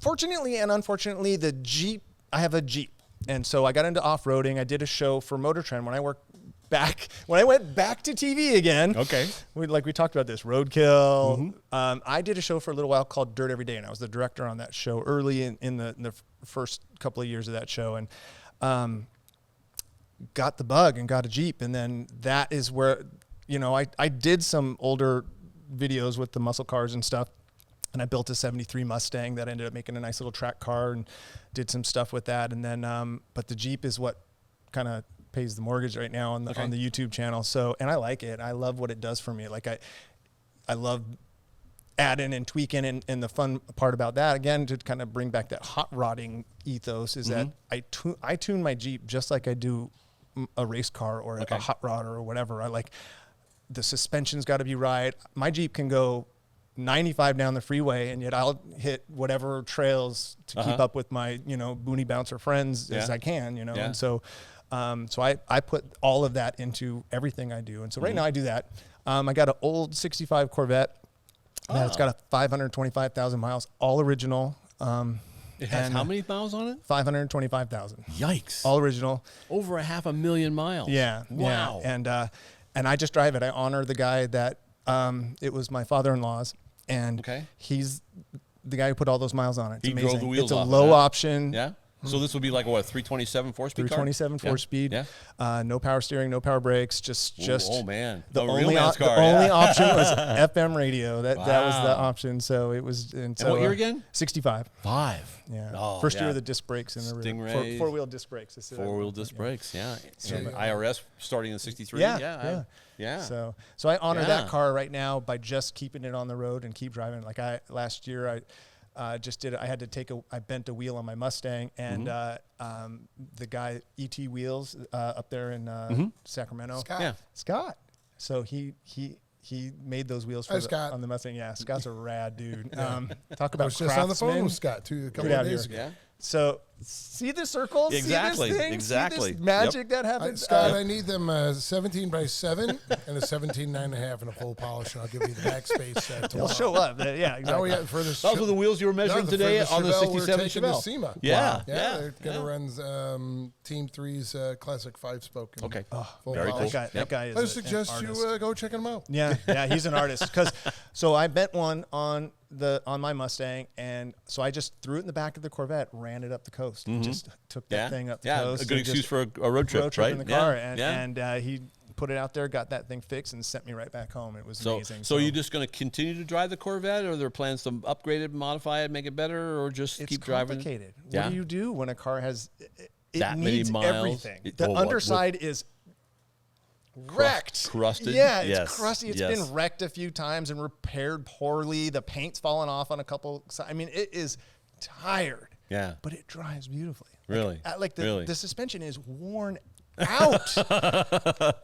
Fortunately and unfortunately, the Jeep. I have a Jeep, and so I got into off-roading. I did a show for MotorTrend when I went back to TV again. Okay. We talked about this roadkill. I did a show for a little while called Dirt Every Day, and I was the director on that show early in the first couple of years of that show, and got the bug and got a Jeep. And then that is where, you know, I did some older videos with the muscle cars and stuff, and I built a 73 Mustang that ended up making a nice little track car and did some stuff with that. And then, but the Jeep is what kind of pays the mortgage right now on the YouTube channel. So, and I like it. I love what it does for me. Like I love adding and tweaking, and the fun part about that, again, to kind of bring back that hot rodding ethos, is that I tune my Jeep just like I do a race car or a hot rod or whatever. I like the suspension's got to be right. My Jeep can go 95 down the freeway, and yet I'll hit whatever trails to keep up with my, you know, boonie bouncer friends as I can, you know. And so I put all of that into everything I do. And so right now I do that. I got an old 65 Corvette. It's got 525,000 miles, all original. It has how many miles on it? 525,000. Yikes. All original. Over 500,000 miles. Yeah. Wow. Yeah. And I just drive it. I honor the guy that it was my father-in-law's, and he's the guy who put all those miles on it. It's amazing. Drove the wheels it's a off low of option. Yeah. So this would be like what, 327 4-speed car? 327 4-speed. Yeah. No power steering, no power brakes. Just. Oh man. The real only man's car. the only option was FM radio. That was the option. So it was. And so what year again? 65. 5. Yeah. Oh, First year of the disc brakes in the rear. Stingray. Four-wheel disc brakes. 4-wheel disc brakes. Yeah. And IRS starting in 63. Yeah. Yeah. So I honor that car right now by just keeping it on the road and keep driving. Like last year just did it. I had to I bent a wheel on my Mustang, and the guy ET Wheels up there in Sacramento, Scott. So he made those wheels on the Mustang. Yeah, Scott's a rad dude. Talk about I was just on the phone craftsman. with Scott a couple of days ago. Yeah. So see the circles? Exactly, See this thing? exactly. See this magic that happens? Scott, I need them 17 by 7 and a 17 9.5 and a full polish, and I'll give you the backspace They'll tomorrow. show up. Yeah, Now exactly. for the Those were the wheels you were measuring today on the 67 we're taking the Chevelle. SEMA. Yeah. Yeah, they're going to run Team 3's Classic 5-spoke. Okay. Full Very polish. cool. That guy is I an suggest artist. you go check him out. Yeah, he's an artist. So I bent one on my Mustang, and so I just threw it in the back of the Corvette, ran it up the coast, just took that thing up the coast. A good excuse for a road trip, right? in the car, and he put it out there, got that thing fixed, and sent me right back home. It was amazing. So are you just going to continue to drive the Corvette, or are there plans to upgrade it, modify it, make it better, or just keep driving? It's complicated. Yeah? What do you do when a car has it that needs many miles? Everything. The underside is wrecked. Crusted? Yeah, it's Yes. crusty. It's been wrecked a few times and repaired poorly. The paint's fallen off on a couple. I mean, it is tired. Yeah. But it drives beautifully. Really? The suspension is worn out. Because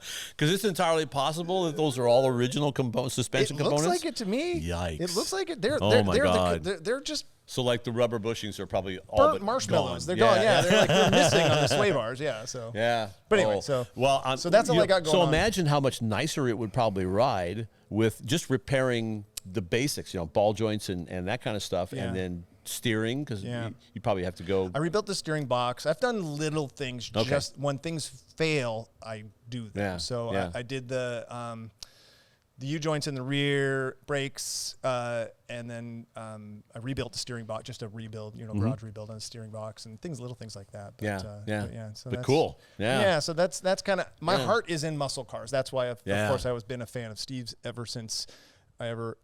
it's entirely possible that those are all original suspension components. It looks like it to me. Yikes. It looks like it. They're just so like the rubber bushings are probably all burnt but marshmallows. gone. They're gone. Yeah, they're missing on the sway bars. Yeah. So yeah. But anyway, so that's all I got going on. So imagine how much nicer it would probably ride with just repairing the basics, ball joints and that kind of stuff, and then steering, because you probably have to go. I rebuilt the steering box. I've done little things. Just when things fail, I do them. Yeah. So I did the U-joints in the rear, brakes, and then I rebuilt the steering box, just a rebuild, garage rebuild on the steering box and little things like that. But, So that's cool. Yeah. So that's kind of my heart is in muscle cars. That's why, of course, I was been a fan of Steve's ever since I ever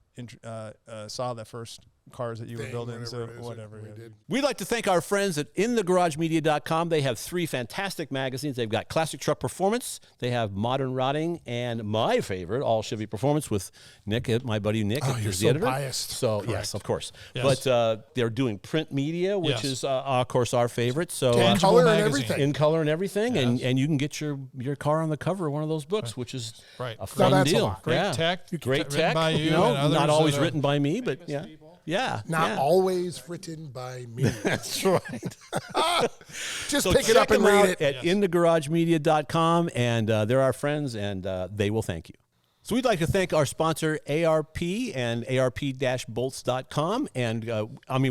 saw the first cars that you were building. So whatever. We'd like to thank our friends at InTheGarageMedia.com. They have 3 fantastic magazines. They've got Classic Truck Performance, they have Modern Rotting, and my favorite, All Chevy Performance with Nick, my buddy Nick, is the editor. Biased. So yes, of course. Yes. But they're doing print media, which is of course our favorite. So in color and everything. In color and everything, and you can get your car on the cover of one of those books, which is a fun deal. Great tech. Great tech. By you not always written by me, but yeah. Not always written by me. That's right. Just pick it up and read it. At InTheGarageMedia.com, and they're our friends, and they will thank you. So we'd like to thank our sponsor, ARP, and ARP-bolts.com. And,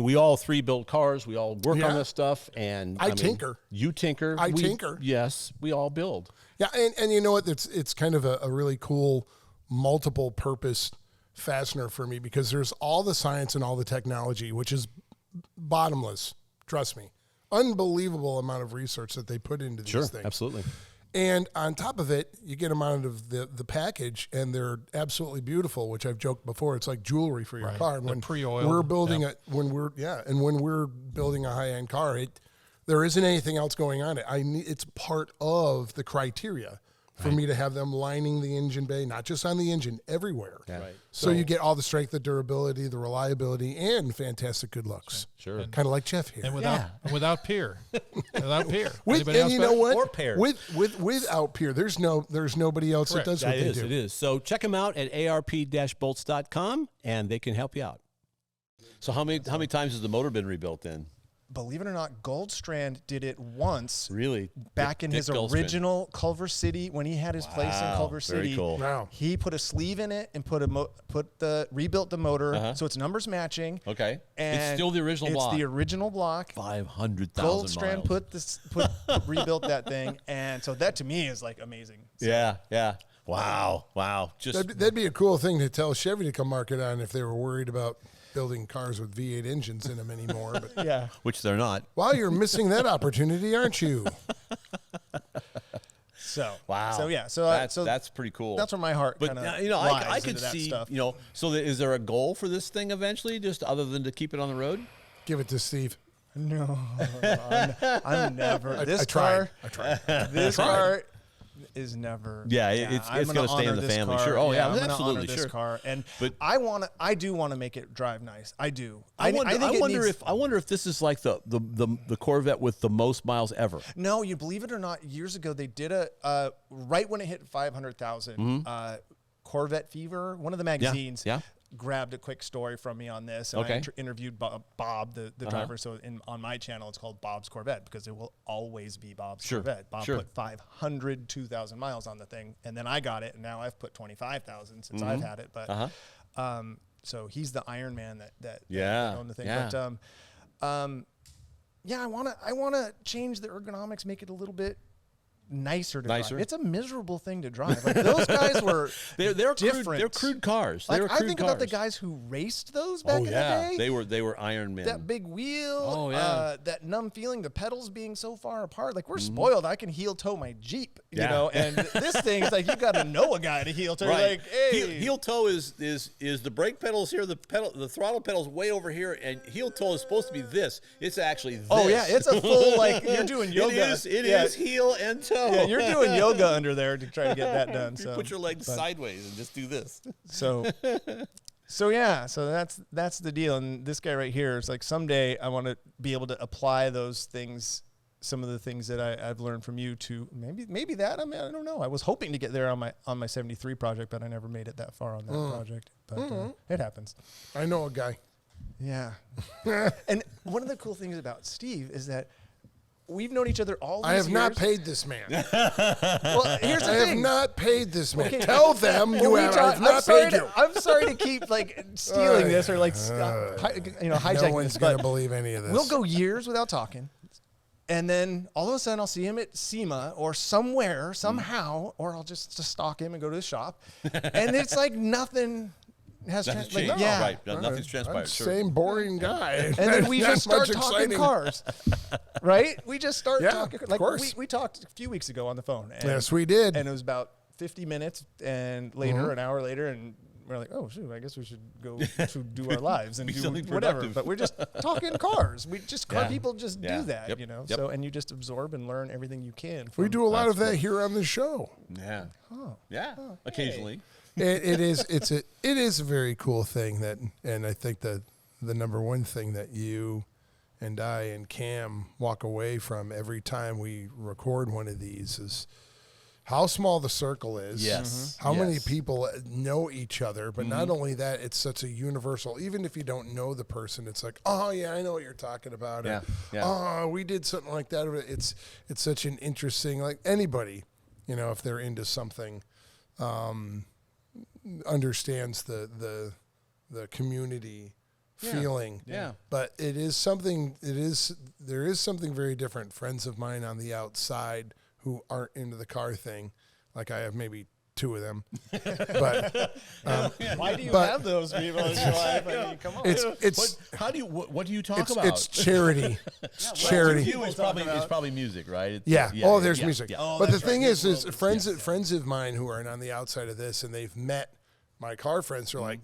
we all 3 build cars. We all work on this stuff. And I tinker. You tinker. I tinker. Yes, we all build. Yeah, and you know what? It's kind of a really cool multiple purpose fastener for me, because there's all the science and all the technology, which is bottomless. Trust me. Unbelievable amount of research that they put into these things. Absolutely. And on top of it, you get them out of the package, and they're absolutely beautiful, which I've joked before. It's like jewelry for your car. And when we're building when we're building a high-end car, there isn't anything else going on it. It's part of the criteria for me to have them lining the engine bay, not just on the engine, everywhere. Yeah. Right. So you get all the strength, the durability, the reliability, and fantastic good looks. Sure. Kind of like Jeff here. And without peer. Without peer. And you know what? Or pairs. Without peer, there's nobody else that does what they do. It is. So check them out at ARP-bolts.com, and they can help you out. So how many times has the motor been rebuilt then? Believe it or not, Goldstrand did it once. Really? Back in his original Culver City, when he had his place in Culver City. Very cool. Wow. He put a sleeve in it and rebuilt the motor, so it's numbers matching. Okay. And it's still the original block. It's the original block. 500,000 Goldstrand rebuilt that thing, and so that to me is like amazing. So. Yeah. Wow. That'd be a cool thing to tell Chevy to come market on if they were worried about building cars with V8 engines in them anymore. But which they're not. Well, you're missing that opportunity, aren't you? So wow. So that's pretty cool. That's where my heart kind of I could see stuff. So is there a goal for this thing eventually, just other than to keep it on the road? Give it to Steve. No, I'm never. I tried. This car is never. Yeah, it's going to stay in the family. Car. Sure. Oh yeah, I'm absolutely. Honor this car, but I do want to make it drive nice. I do. I wonder if this is like the Corvette with the most miles ever. No, you believe it or not, years ago they did a right when it hit 500,000. Corvette Fever, one of the magazines. Grabbed a quick story from me on this, and I interviewed Bob, the driver. So on my channel, it's called Bob's Corvette, because it will always be Bob's Corvette. Bob put 2,000 miles on the thing, and then I got it, and now I've put 25,000 since I've had it. But so he's the Iron Man that owned the thing. Yeah. But I wanna change the ergonomics, make it a little bit nicer to drive. It's a miserable thing to drive. Like those guys were they're different. They're crude cars. Like I think about the guys who raced those back in the day. They were Iron Men. That big wheel, that numb feeling, the pedals being so far apart. Like we're spoiled. I can heel toe my Jeep You know, and this thing's like you got to know a guy to heel toe. Right. Like, hey, heel toe is the brake pedals here, the throttle pedals way over here, and heel toe is supposed to be this. It's actually this. Oh yeah, it's a full like you're doing yoga. It is heel and toe. Yeah, you're doing yoga under there to try to get that done. You put your legs sideways and just do this. So yeah, so that's the deal. And this guy right here is like someday I want to be able to apply those things. Some of the things that I've learned from you to maybe that. I mean, I don't know. I was hoping to get there on my 73 project, but I never made it that far on that project. But it happens. I know a guy. Yeah. And one of the cool things about Steve is that we've known each other all these I have years. not paid this man. Well, here's the I thing. have not paid this man. Okay. Tell them Well, I have not paid you. I'm sorry to keep like stealing this or like hijacking No one's this, going but to believe any of this. we'll go years without talking. And then all of a sudden I'll see him at SEMA or somewhere, somehow, or I'll just stalk him and go to his shop. And it's like nothing has Nothing's changed. changed. Yeah. Right. Nothing's transpired. I'm Sure. same boring guy. And then we Not just start much talking exciting. cars. Right? We just start Yeah, talking. of Like course. we talked a few weeks ago on the phone. And, Yes, we did. And it was about 50 minutes and later, an hour later, and we're like, oh, shoot, I guess we should go to do our lives and Be do something whatever. productive. But we're just talking cars. We just car Yeah. people just Yeah. do that, Yep. you know. Yep. So and you just absorb and learn everything you can. We from- do a lot of that here on the show. Yeah. Yeah. Occasionally. It is a very cool thing and I think that the number one thing that you and I and Cam walk away from every time we record one of these is how small the circle is. Yes. How many Yes. people know each other, but not only that, it's such a universal, even if you don't know the person, it's like, oh yeah, I know what you're talking about. Yeah, Or, yeah. oh, we did something like that. It's such an interesting, like anybody, you know, if they're into something, understands the community feeling. Yeah. But there is something very different. Friends of mine on the outside who aren't into the car thing, like I have maybe two of them. But Why do you have those people in your life? I mean, come on. What do you talk about? it's charity. It's charity. You is probably music, right? Yeah. There's music. Yeah. Oh, But the that's thing right. is friends of mine who are on the outside of this and they've met my car friends are like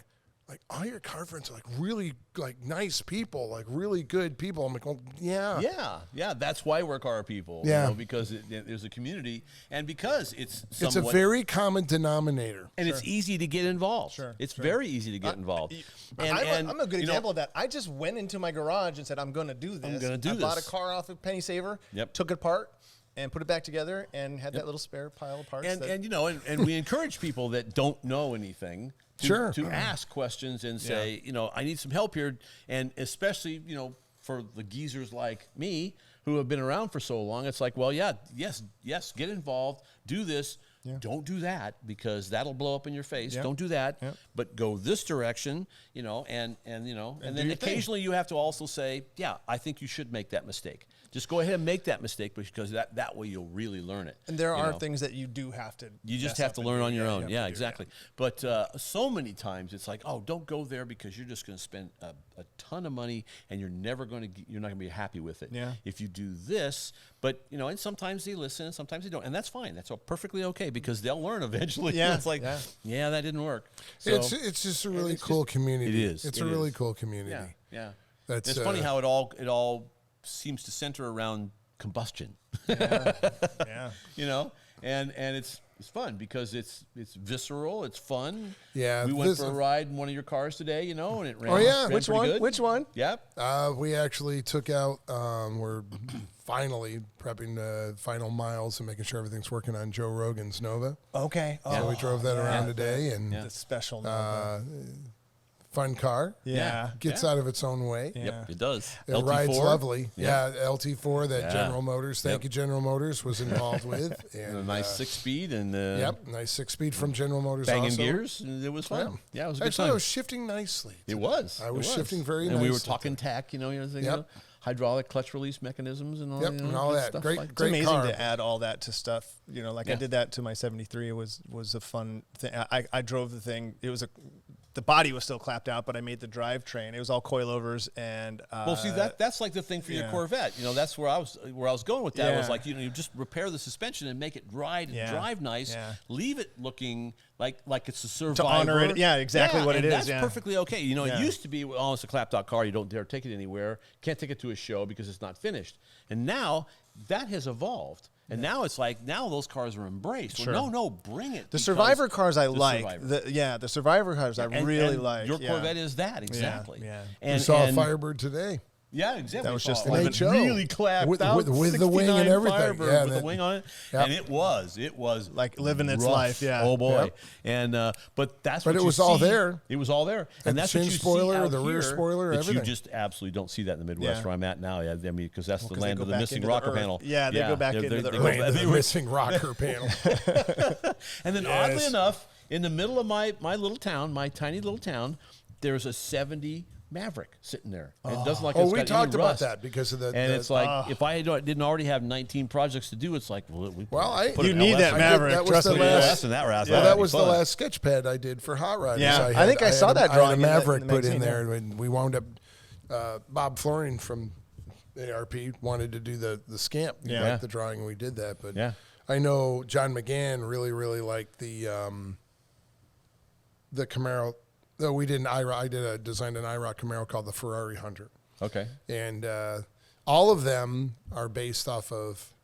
all your car friends are like really like nice people, like really good people. I'm like, well, yeah. Yeah. That's why we're car people. Yeah. You know, because there's a community, and because it's It's a very common denominator. and it's easy to get involved. Sure, It's very easy to get involved. And I'm a good you know, example of that. I just went into my garage and said, I'm going to do this. gonna do I bought a this. car off of Penny Saver, Yep. took it apart, and put it back together, and had that little spare pile of parts. And you know, and we encourage people that don't know anything to ask questions and say, you know, I need some help here, and especially, you know, for the geezers like me who have been around for so long, it's like, well, yes, get involved, do this. Don't do that because that'll blow up in your face. Don't do that, but go this direction, you know, and you know, and then occasionally you have to also say, yeah, I think you should make that mistake. Just go ahead and make that mistake because that way you'll really learn it. And there are things that you do have to. You just have to learn on your own. Yeah, exactly. But so many times it's like, oh, don't go there because you're just going to spend a ton of money and you're not going to be happy with it. Yeah. If you do this, but you know, and sometimes they listen, and sometimes they don't, and that's fine. That's all perfectly okay because they'll learn eventually. Yeah. It's like, yeah, that didn't work. So It's just a really cool community. It is. It's It a really is. cool community. yeah. That's It's funny how it all seems to center around combustion. Yeah. You know, and it's fun because it's visceral, it's fun. Yeah, we went for a ride in one of your cars today, you know, and it ran. ran Which pretty one? good. Which one? Yep. we actually took out. We're finally prepping the final miles and making sure everything's working on Joe Rogan's Nova. Okay. So we drove that around today, and The special. fun car. Yeah. Gets out of its own way. Yeah. Yep, it does. It LT4. rides lovely. Yep. Yeah, LT4 that Yeah. General Motors, thank you General Motors, was involved with. And And a nice 6-speed and Yep, nice 6-speed from General Motors. banging also. gears. And it was fun. Yeah, it was a good Actually, time. I was shifting nicely. It was. I was shifting very and we were nicely talking tech, you know, Yep. hydraulic clutch release mechanisms and all, Yep, you know, and all good that. stuff Great- like It's great amazing car. to add all that to stuff. You know, like I Yeah. did that to my 73. It was a fun thing. I drove the thing. It was a the body was still clapped out, but I made the drivetrain. It was all coilovers and. Well, see that's like the thing for your Corvette. You know, that's where I was going with that. Was like, you know, you just repair the suspension and make it ride and drive nice. Yeah. Leave it looking like it's a Survivor. To honor it, exactly what it is. That's perfectly okay. You know, it used to be, it's a clapped out car. You don't dare take it anywhere. Can't take it to a show because it's not finished. And now that has evolved. And now it's like, now those cars are embraced. Sure. Well, no, bring it. The Survivor cars I like. The Survivor cars I really like. Your Corvette is that, exactly. Yeah. And we saw a Firebird today. Yeah, exactly. That was just really clapped out with the wing and everything. Firebird with the wing on it, and it was like living its rough. life. Yeah. Oh boy. And but that's what it you was see. all there. It was all there, and that's what you spoiler, see out the rear here spoiler, that everything. You just absolutely don't see that in the Midwest where I'm at now. Yeah, I mean, because that's the land of the missing rocker panel. Yeah, they go back into the the missing rocker panel. And then oddly enough, in the middle of my little town, my tiny little town, there's a 70 Maverick sitting there. And it doesn't like it's we got talked any about rust. that because of the. And it's like if I didn't already have 19 projects to do, it's like you need that Maverick. That was the last. That was the last sketch pad I did for Hot Rod. Yeah, I think I saw that drawing. I had a Maverick put in there, and we wound up. Bob Florian from ARP wanted to do the Scamp. He liked the drawing, and we did that. But I know John McGann really liked the Camaro. Though we didn't I designed an IROC Camaro called the Ferrari Hunter. Okay. And all of them are based off of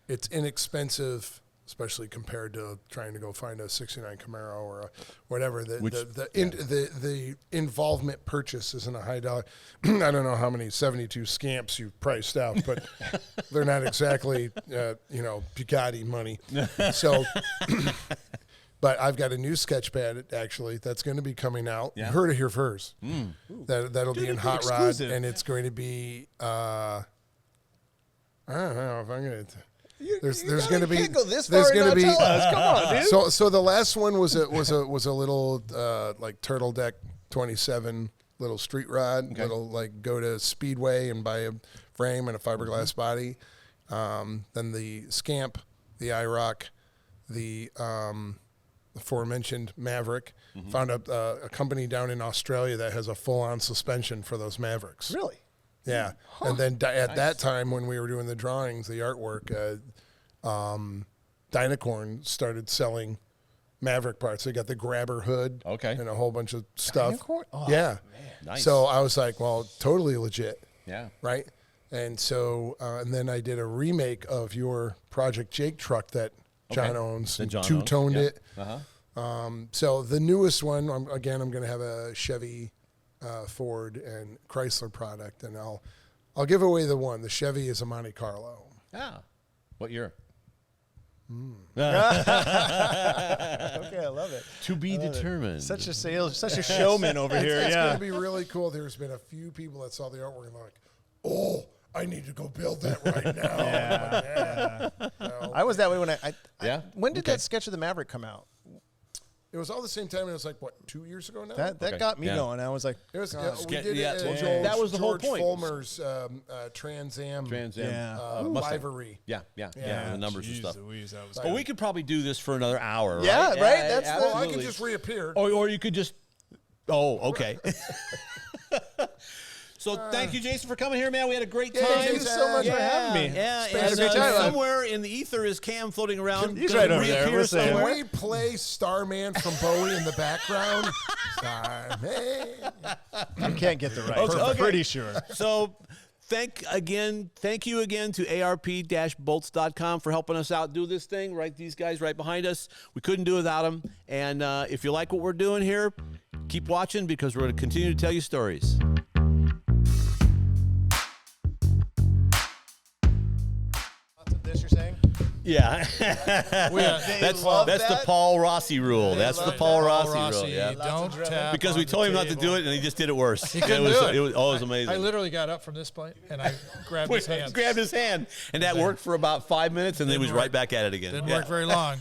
it's inexpensive, especially compared to trying to go find a '69 Camaro or a whatever. The involvement purchase isn't a high dollar. I don't know how many 72 Scamps you've priced out, but they're not exactly Bugatti money. So. But I've got a new sketch pad, actually, that's going to be coming out. You heard it here first. That'll be in Hot Rod, and it's going to be, I don't know if I'm going to... There's going to be... There's going to be... Come on, dude. So the last one was a little, like, Turtle Deck 27 little street rod. Okay. Little, like, go to Speedway and buy a frame and a fiberglass body. Then the Scamp, the IROC, the aforementioned Maverick. Found a company down in Australia that has a full-on suspension for those Mavericks. Really? Yeah. Huh. And then at that time when we were doing the drawings, the artwork, Dynacorn started selling Maverick parts. They got the grabber hood and a whole bunch of stuff. Dynacorn? Oh, yeah. Man. Nice. So I was like, well, totally legit. Yeah. Right? And so, and then I did a remake of your Project Jake truck that John owns. Two-toned it. So the newest one, I'm going to have a Chevy, Ford, and Chrysler product, and I'll give away the one. The Chevy is a Monte Carlo. Ah, what year? Okay, I love it. To be determined. Such a showman over here. It's going to be really cool. There's been a few people that saw the artwork and they're like, "Oh, I need to go build that right now." I was that way when when did that sketch of the Maverick come out? It was all the same time. And it was like, what, 2 years ago now? That got me going. I was like, it was, we did it that was the whole point. Fulmer's Trans Am livery. Yeah. The numbers and stuff. Louise, but we could probably do this for another hour. Yeah, right? That's I can just reappear. Or you could just. Oh, okay. So thank you, Jason, for coming here, man. We had a great time. Thank you so much for having me. Yeah, and somewhere in the ether is Cam floating around. He's right over there. Can we play Starman from Bowie in the background? Starman. You can't get the right. I'm pretty sure. So thank you again to arp-bolts.com for helping us out do this thing. Right, these guys right behind us. We couldn't do it without them. And if you like what we're doing here, keep watching because we're going to continue to tell you stories. This you're saying? Yeah. That's the Paul Rossi rule. That's the Paul Rossi rule. Yeah. Don't tap because we told him not to do it, and he just did it worse. He couldn't do it. It was amazing. I literally got up from this plate, and I grabbed his hand. And that worked for about 5 minutes, and then he was right back at it again. Didn't work very long.